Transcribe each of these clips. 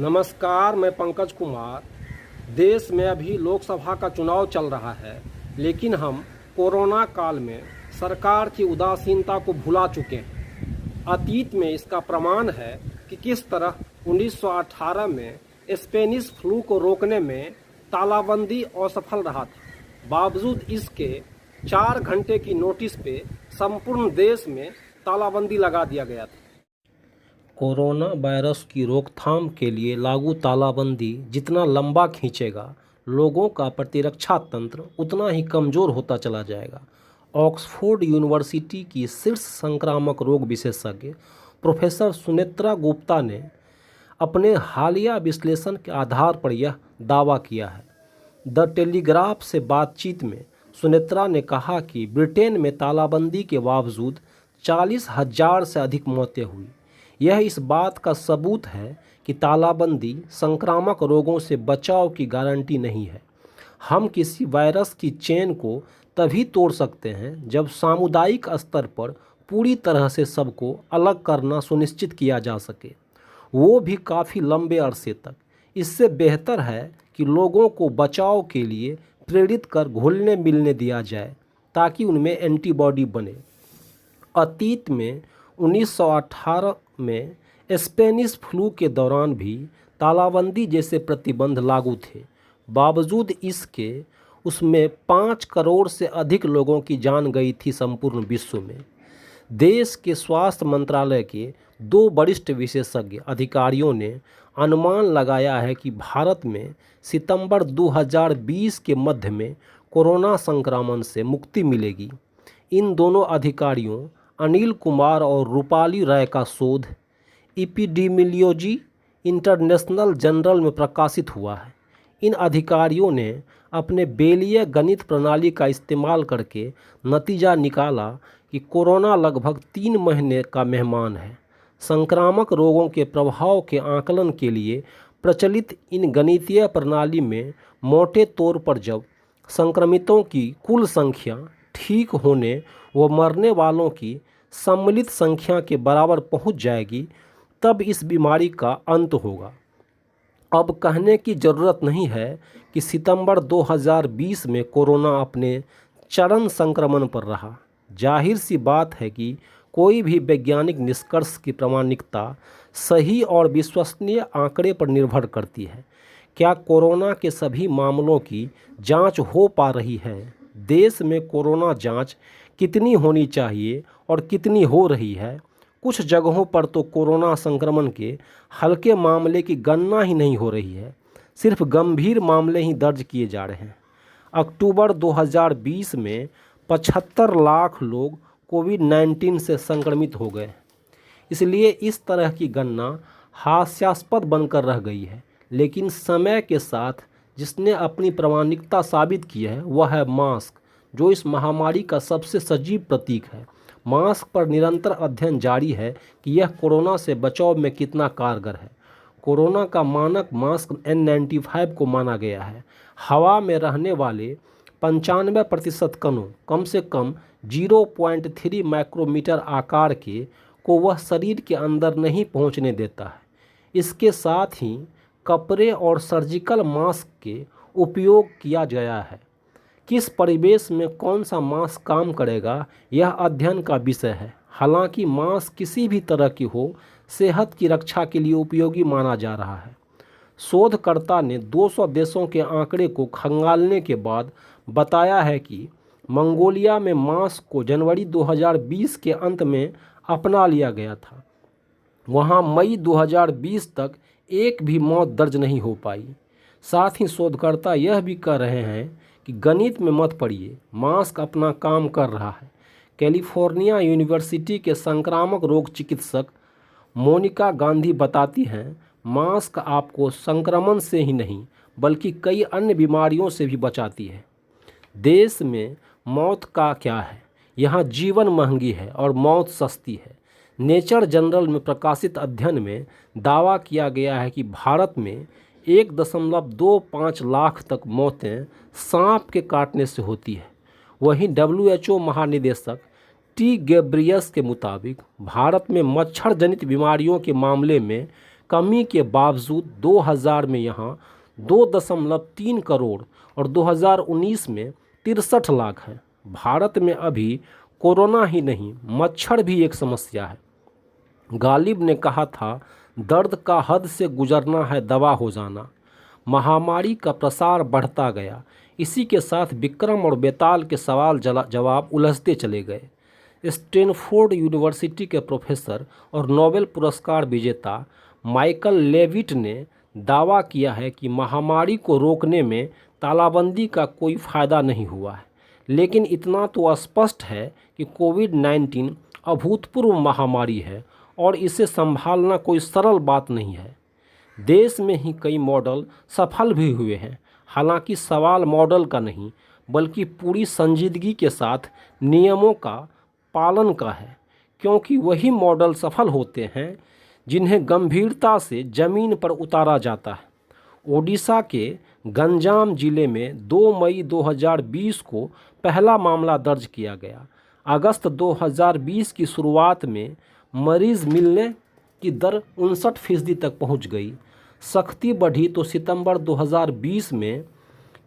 नमस्कार, मैं पंकज कुमार। देश में अभी लोकसभा का चुनाव चल रहा है, लेकिन हम कोरोना काल में सरकार की उदासीनता को भुला चुके हैं। अतीत में इसका प्रमाण है कि किस तरह 1918 में स्पेनिश फ्लू को रोकने में तालाबंदी असफल रहा था। बावजूद इसके 4 घंटे की नोटिस पे संपूर्ण देश में तालाबंदी लगा दिया गया था। कोरोना वायरस की रोकथाम के लिए लागू तालाबंदी जितना लंबा खींचेगा, लोगों का प्रतिरक्षा तंत्र उतना ही कमज़ोर होता चला जाएगा। ऑक्सफोर्ड यूनिवर्सिटी की शीर्ष संक्रामक रोग विशेषज्ञ प्रोफेसर सुनेत्रा गुप्ता ने अपने हालिया विश्लेषण के आधार पर यह दावा किया है। द टेलीग्राफ से बातचीत में सुनेत्रा ने कहा कि ब्रिटेन में तालाबंदी के बावजूद 40,000 से अधिक मौतें हुई। यह इस बात का सबूत है कि तालाबंदी संक्रामक रोगों से बचाव की गारंटी नहीं है। हम किसी वायरस की चेन को तभी तोड़ सकते हैं जब सामुदायिक स्तर पर पूरी तरह से सबको अलग करना सुनिश्चित किया जा सके, वो भी काफ़ी लंबे अरसे तक। इससे बेहतर है कि लोगों को बचाव के लिए प्रेरित कर घुलने मिलने दिया जाए ताकि उनमें एंटीबॉडी बने। अतीत में 1918 में स्पेनिश फ्लू के दौरान भी तालाबंदी जैसे प्रतिबंध लागू थे। बावजूद इसके उसमें 5 करोड़ से अधिक लोगों की जान गई थी। संपूर्ण विश्व में देश के स्वास्थ्य मंत्रालय के 2 वरिष्ठ विशेषज्ञ अधिकारियों ने अनुमान लगाया है कि भारत में सितंबर 2020 के मध्य में कोरोना संक्रमण से मुक्ति मिलेगी। इन दोनों अधिकारियों अनिल कुमार और रूपाली राय का शोध एपिडेमियोलॉजी इंटरनेशनल जर्नल में प्रकाशित हुआ है। इन अधिकारियों ने अपने बेलीय गणित प्रणाली का इस्तेमाल करके नतीजा निकाला कि कोरोना लगभग 3 महीने का मेहमान है। संक्रामक रोगों के प्रभाव के आकलन के लिए प्रचलित इन गणितीय प्रणाली में मोटे तौर पर जब संक्रमितों की कुल संख्या ठीक होने व मरने वालों की सम्मिलित संख्या के बराबर पहुंच जाएगी, तब इस बीमारी का अंत होगा। अब कहने की ज़रूरत नहीं है कि सितंबर 2020 में कोरोना अपने चरम संक्रमण पर रहा। जाहिर सी बात है कि कोई भी वैज्ञानिक निष्कर्ष की प्रामाणिकता सही और विश्वसनीय आंकड़े पर निर्भर करती है। क्या कोरोना के सभी मामलों की जांच हो पा रही है? देश में कोरोना जांच कितनी होनी चाहिए और कितनी हो रही है? कुछ जगहों पर तो कोरोना संक्रमण के हल्के मामले की गणना ही नहीं हो रही है, सिर्फ गंभीर मामले ही दर्ज किए जा रहे हैं। अक्टूबर 2020 में 75 लाख लोग कोविड-19 से संक्रमित हो गए। इसलिए इस तरह की गणना हास्यास्पद बनकर रह गई है। लेकिन समय के साथ जिसने अपनी प्रामाणिकता साबित की है वह है मास्क, जो इस महामारी का सबसे सजीव प्रतीक है। मास्क पर निरंतर अध्ययन जारी है कि यह कोरोना से बचाव में कितना कारगर है। कोरोना का मानक मास्क N95 को माना गया है। हवा में रहने वाले 95% कणों, कम से कम 0.3 माइक्रोमीटर आकार के, को वह शरीर के अंदर नहीं पहुंचने देता है। इसके साथ ही कपड़े और सर्जिकल मास्क के उपयोग किया गया है। किस परिवेश में कौन सा मास्क काम करेगा, यह अध्ययन का विषय है। हालांकि मास्क किसी भी तरह की हो, सेहत की रक्षा के लिए उपयोगी माना जा रहा है। शोधकर्ता ने 200 देशों के आंकड़े को खंगालने के बाद बताया है कि मंगोलिया में मास्क को जनवरी 2020 के अंत में अपना लिया गया था। वहां मई 2020 तक एक भी मौत दर्ज नहीं हो पाई। साथ ही शोधकर्ता यह भी कह रहे हैं कि गणित में मत पड़िए, मास्क अपना काम कर रहा है। कैलिफोर्निया यूनिवर्सिटी के संक्रामक रोग चिकित्सक मोनिका गांधी बताती हैं, मास्क आपको संक्रमण से ही नहीं बल्कि कई अन्य बीमारियों से भी बचाती है। देश में मौत का क्या है? यहाँ जीवन महंगी है और मौत सस्ती है। नेचर जर्नल में प्रकाशित अध्ययन में दावा किया गया है कि भारत में 1.25 लाख तक मौतें सांप के काटने से होती है। वहीं WHO महानिदेशक टी गैब्रियस के मुताबिक भारत में मच्छर जनित बीमारियों के मामले में कमी के बावजूद 2000 में यहाँ 2.3 करोड़ और 2019 में 63 लाख है। भारत में अभी कोरोना ही नहीं, मच्छर भी एक समस्या है। गालिब ने कहा था, दर्द का हद से गुजरना है दवा हो जाना। महामारी का प्रसार बढ़ता गया। इसी के साथ विक्रम और बेताल के सवाल जवाब उलझते चले गए। स्टैनफोर्ड यूनिवर्सिटी के प्रोफेसर और नोबेल पुरस्कार विजेता माइकल लेविट ने दावा किया है कि महामारी को रोकने में तालाबंदी का कोई फ़ायदा नहीं हुआ है, लेकिन इतना तो स्पष्ट है कि कोविड-19 अभूतपूर्व महामारी है और इसे संभालना कोई सरल बात नहीं है। देश में ही कई मॉडल सफल भी हुए हैं। हालांकि सवाल मॉडल का नहीं, बल्कि पूरी संजीदगी के साथ नियमों का पालन का है, क्योंकि वही मॉडल सफल होते हैं जिन्हें गंभीरता से ज़मीन पर उतारा जाता है। ओडिशा के गंजाम जिले में 2 मई 2020 को पहला मामला दर्ज किया गया। अगस्त 2020 की शुरुआत में मरीज़ मिलने की दर 59% तक पहुंच गई। सख्ती बढ़ी तो सितंबर 2020 में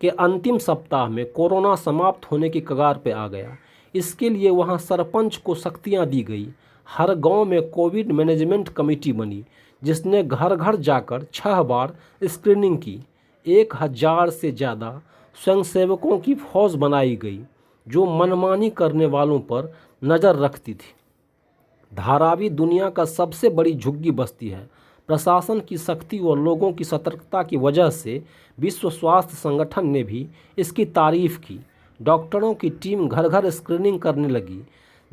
के अंतिम सप्ताह में कोरोना समाप्त होने की कगार पे आ गया। इसके लिए वहां सरपंच को सख्तियां दी गई। हर गांव में कोविड मैनेजमेंट कमेटी बनी, जिसने घर घर जाकर 6 बार स्क्रीनिंग की। 1000 से ज़्यादा स्वयंसेवकों की फौज बनाई गई, जो मनमानी करने वालों पर नज़र रखती थी। धारावी दुनिया का सबसे बड़ी झुग्गी बस्ती है। प्रशासन की सख्ती और लोगों की सतर्कता की वजह से विश्व स्वास्थ्य संगठन ने भी इसकी तारीफ की। डॉक्टरों की टीम घर घर स्क्रीनिंग करने लगी,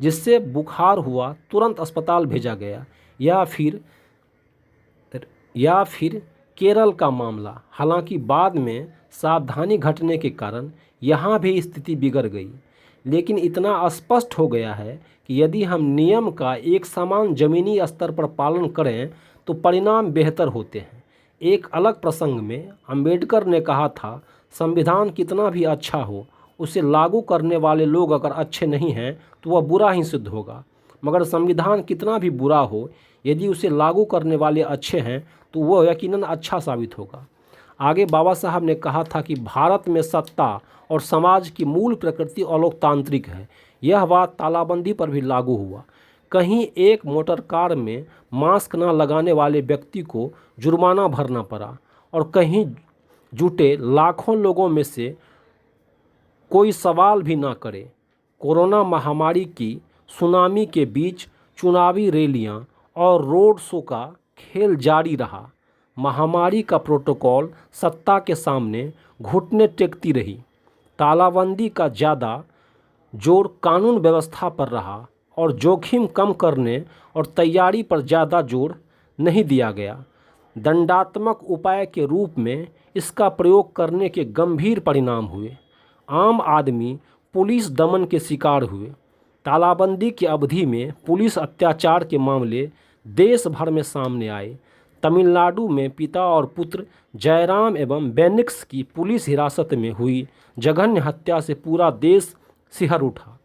जिससे बुखार हुआ तुरंत अस्पताल भेजा गया। या फिर केरल का मामला। हालांकि बाद में सावधानी घटने के कारण यहाँ भी स्थिति बिगड़ गई, लेकिन इतना स्पष्ट हो गया है कि यदि हम नियम का एक समान ज़मीनी स्तर पर पालन करें तो परिणाम बेहतर होते हैं। एक अलग प्रसंग में अंबेडकर ने कहा था, संविधान कितना भी अच्छा हो, उसे लागू करने वाले लोग अगर अच्छे नहीं हैं तो वह बुरा ही सिद्ध होगा, मगर संविधान कितना भी बुरा हो, यदि उसे लागू करने वाले अच्छे हैं तो वह यकीनन अच्छा साबित होगा। आगे बाबा साहब ने कहा था कि भारत में सत्ता और समाज की मूल प्रकृति अलोकतांत्रिक है। यह बात तालाबंदी पर भी लागू हुआ। कहीं एक मोटर कार में मास्क न लगाने वाले व्यक्ति को जुर्माना भरना पड़ा और कहीं जुटे लाखों लोगों में से कोई सवाल भी ना करे। कोरोना महामारी की सुनामी के बीच चुनावी रैलियां और रोड शो का खेल जारी रहा। महामारी का प्रोटोकॉल सत्ता के सामने घुटने टेकती रही। तालाबंदी का ज़्यादा जोर कानून व्यवस्था पर रहा और जोखिम कम करने और तैयारी पर ज़्यादा जोर नहीं दिया गया। दंडात्मक उपाय के रूप में इसका प्रयोग करने के गंभीर परिणाम हुए। आम आदमी पुलिस दमन के शिकार हुए। तालाबंदी की अवधि में पुलिस अत्याचार के मामले देश भर में सामने आए। तमिलनाडु में पिता और पुत्र जयराम एवं बेनिक्स की पुलिस हिरासत में हुई जघन्य हत्या से पूरा देश सिहर उठा।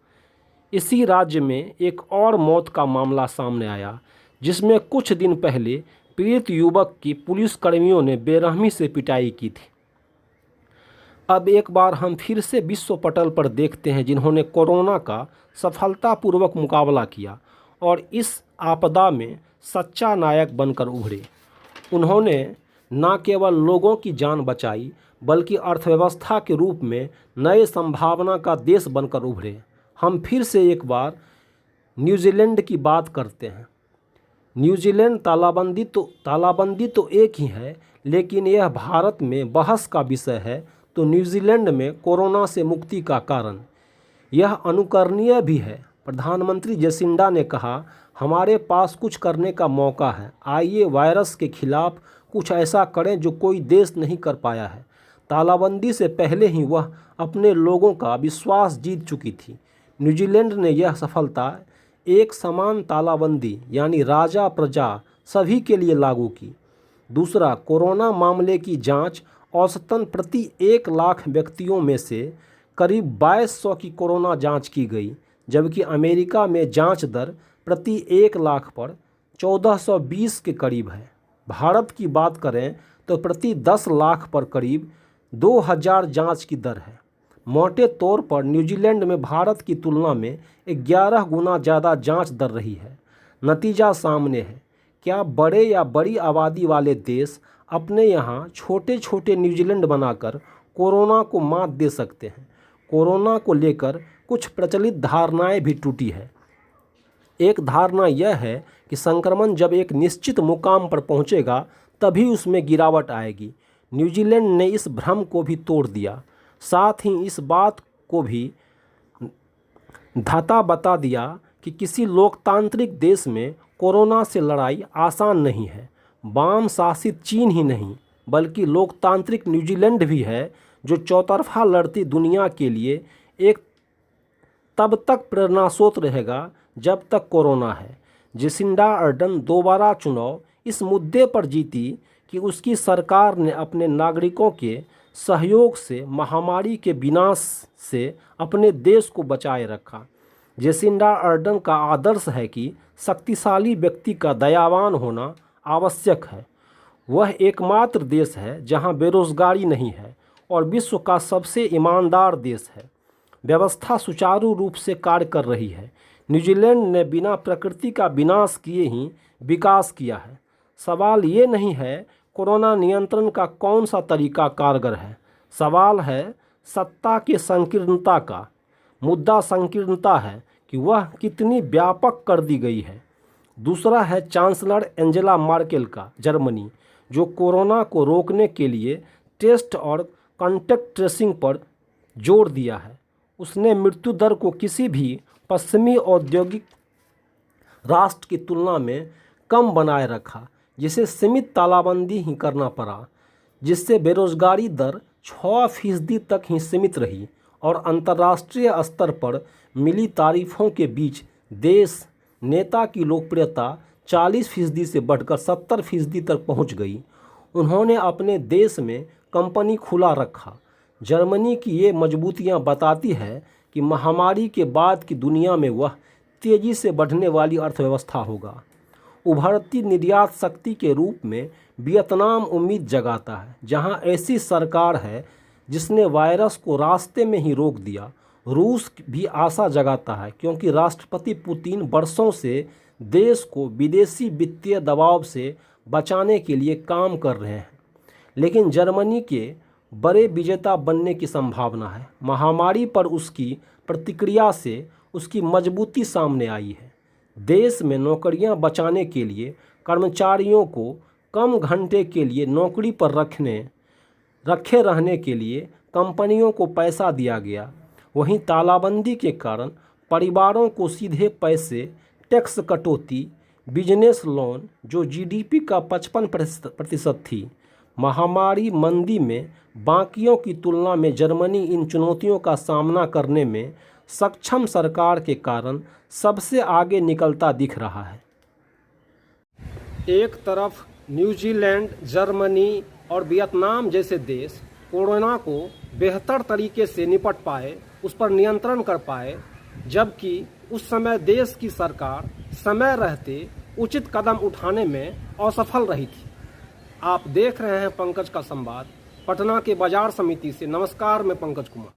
इसी राज्य में एक और मौत का मामला सामने आया, जिसमें कुछ दिन पहले पीड़ित युवक की पुलिसकर्मियों ने बेरहमी से पिटाई की थी। अब एक बार हम फिर से विश्व पटल पर देखते हैं जिन्होंने कोरोना का सफलतापूर्वक मुकाबला किया और इस आपदा में सच्चा नायक बनकर उभरे। उन्होंने न केवल लोगों की जान बचाई, बल्कि अर्थव्यवस्था के रूप में नए संभावना का देश बनकर उभरे। हम फिर से एक बार न्यूजीलैंड की बात करते हैं। न्यूजीलैंड तालाबंदी तो एक ही है, लेकिन यह भारत में बहस का विषय है। तो न्यूजीलैंड में कोरोना से मुक्ति का कारण यह अनुकरणीय भी है। प्रधानमंत्री जेसिंडा ने कहा, हमारे पास कुछ करने का मौका है। आइए वायरस के खिलाफ कुछ ऐसा करें जो कोई देश नहीं कर पाया है। तालाबंदी से पहले ही वह अपने लोगों का विश्वास जीत चुकी थी। न्यूजीलैंड ने यह सफलता एक समान तालाबंदी यानी राजा प्रजा सभी के लिए लागू की। दूसरा, कोरोना मामले की जांच औसतन प्रति 1 लाख व्यक्तियों में से करीब 2200 की कोरोना जांच की गई, जबकि अमेरिका में जांच दर प्रति 1 लाख पर 1420 के करीब है। भारत की बात करें तो प्रति 10 लाख पर करीब 2000 जांच की दर है। मोटे तौर पर न्यूजीलैंड में भारत की तुलना में 11 गुना ज़्यादा जांच दर रही है। नतीजा सामने है। क्या बड़े या बड़ी आबादी वाले देश अपने यहाँ छोटे छोटे न्यूजीलैंड बनाकर कोरोना को मात दे सकते हैं? कोरोना को लेकर कुछ प्रचलित धारणाएं भी टूटी है। एक धारणा यह है कि संक्रमण जब एक निश्चित मुकाम पर पहुंचेगा तभी उसमें गिरावट आएगी। न्यूजीलैंड ने इस भ्रम को भी तोड़ दिया, साथ ही इस बात को भी धाता बता दिया कि किसी लोकतांत्रिक देश में कोरोना से लड़ाई आसान नहीं है। वाम शासित चीन ही नहीं बल्कि लोकतांत्रिक न्यूजीलैंड भी है जो चौतरफा लड़ती दुनिया के लिए एक तब तक प्रेरणास्रोत रहेगा जब तक कोरोना है। जेसिंडा अर्डन दोबारा चुनाव इस मुद्दे पर जीती कि उसकी सरकार ने अपने नागरिकों के सहयोग से महामारी के विनाश से अपने देश को बचाए रखा। जेसिंडा अर्डन का आदर्श है कि शक्तिशाली व्यक्ति का दयावान होना आवश्यक है। वह एकमात्र देश है जहां बेरोजगारी नहीं है और विश्व का सबसे ईमानदार देश है। व्यवस्था सुचारू रूप से कार्य कर रही है। न्यूजीलैंड ने बिना प्रकृति का विनाश किए ही विकास किया है। सवाल ये नहीं है कोरोना नियंत्रण का कौन सा तरीका कारगर है, सवाल है सत्ता के संकीर्णता का। मुद्दा संकीर्णता है कि वह कितनी व्यापक कर दी गई है। दूसरा है चांसलर एंजेला मार्केल का जर्मनी, जो कोरोना को रोकने के लिए टेस्ट और कॉन्टैक्ट ट्रेसिंग पर जोर दिया है। उसने मृत्यु दर को किसी भी पश्चिमी औद्योगिक राष्ट्र की तुलना में कम बनाए रखा, जिसे सीमित तालाबंदी ही करना पड़ा, जिससे बेरोजगारी दर 6% तक ही सीमित रही और अंतर्राष्ट्रीय स्तर पर मिली तारीफों के बीच देश नेता की लोकप्रियता 40% से बढ़कर 70% तक पहुंच गई। उन्होंने अपने देश में कंपनी खुला रखा। जर्मनी की ये मजबूतियां बताती है कि महामारी के बाद की दुनिया में वह तेज़ी से बढ़ने वाली अर्थव्यवस्था होगा। उभरती निर्यात शक्ति के रूप में वियतनाम उम्मीद जगाता है, जहां ऐसी सरकार है जिसने वायरस को रास्ते में ही रोक दिया। रूस भी आशा जगाता है क्योंकि राष्ट्रपति पुतिन वर्षों से देश को विदेशी वित्तीय दबाव से बचाने के लिए काम कर रहे हैं। लेकिन जर्मनी के बड़े विजेता बनने की संभावना है। महामारी पर उसकी प्रतिक्रिया से उसकी मजबूती सामने आई है। देश में नौकरियां बचाने के लिए कर्मचारियों को कम घंटे के लिए नौकरी पर रखे रहने के लिए कंपनियों को पैसा दिया गया। वहीं तालाबंदी के कारण परिवारों को सीधे पैसे, टैक्स कटौती, बिजनेस लोन जो जीडीपी का 55% थी। महामारी मंदी में बाकियों की तुलना में जर्मनी इन चुनौतियों का सामना करने में सक्षम सरकार के कारण सबसे आगे निकलता दिख रहा है। एक तरफ न्यूजीलैंड, जर्मनी और वियतनाम जैसे देश कोरोना को बेहतर तरीके से निपट पाए, उस पर नियंत्रण कर पाए, जबकि उस समय देश की सरकार समय रहते उचित कदम उठाने में असफल रही थी। आप देख रहे हैं पंकज का संवाद, पटना के बाजार समिति से। नमस्कार, मैं पंकज कुमार।